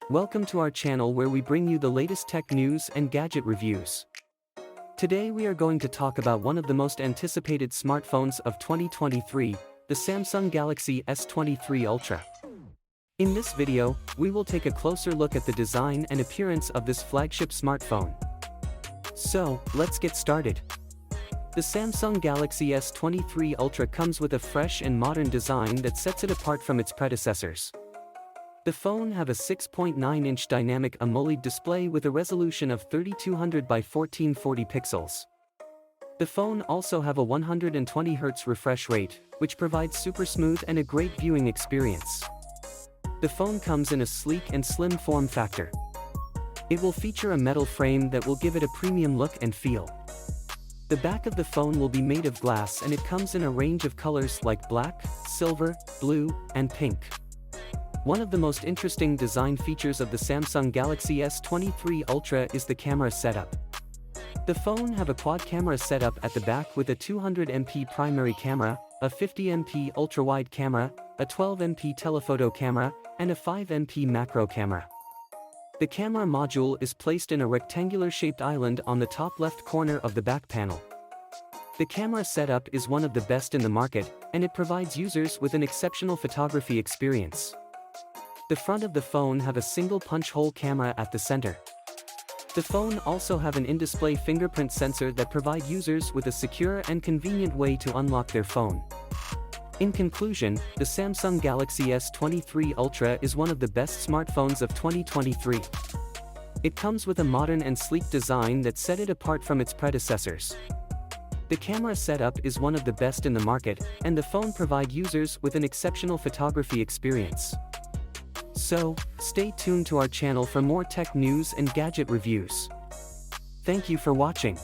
Welcome to our channel where we bring you the latest tech news and gadget reviews. Today we are going to talk about one of the most anticipated smartphones of 2023, the Samsung Galaxy S23 Ultra. In this video, we will take a closer look at the design and appearance of this flagship smartphone. So, let's get started. The Samsung Galaxy S23 Ultra comes with a fresh and modern design that sets it apart from its predecessors. The phone have a 6.9-inch dynamic AMOLED display with a resolution of 3200 by 1440 pixels. The phone also have a 120Hz refresh rate, which provides super smooth and a great viewing experience. The phone comes in a sleek and slim form factor. It will feature a metal frame that will give it a premium look and feel. The back of the phone will be made of glass and it comes in a range of colors like black, silver, blue, and pink. One of the most interesting design features of the Samsung Galaxy S23 Ultra is the camera setup. The phone have a quad camera setup at the back with a 200MP primary camera, a 50MP ultra-wide camera, a 12MP telephoto camera, and a 5MP macro camera. The camera module is placed in a rectangular-shaped island on the top left corner of the back panel. The camera setup is one of the best in the market, and it provides users with an exceptional photography experience. The front of the phone have a single punch-hole camera at the center. The phone also have an in-display fingerprint sensor that provide users with a secure and convenient way to unlock their phone. In conclusion, the Samsung Galaxy S23 Ultra is one of the best smartphones of 2023. It comes with a modern and sleek design that set it apart from its predecessors. The camera setup is one of the best in the market, and the phone provide users with an exceptional photography experience. So, stay tuned to our channel for more tech news and gadget reviews. Thank you for watching.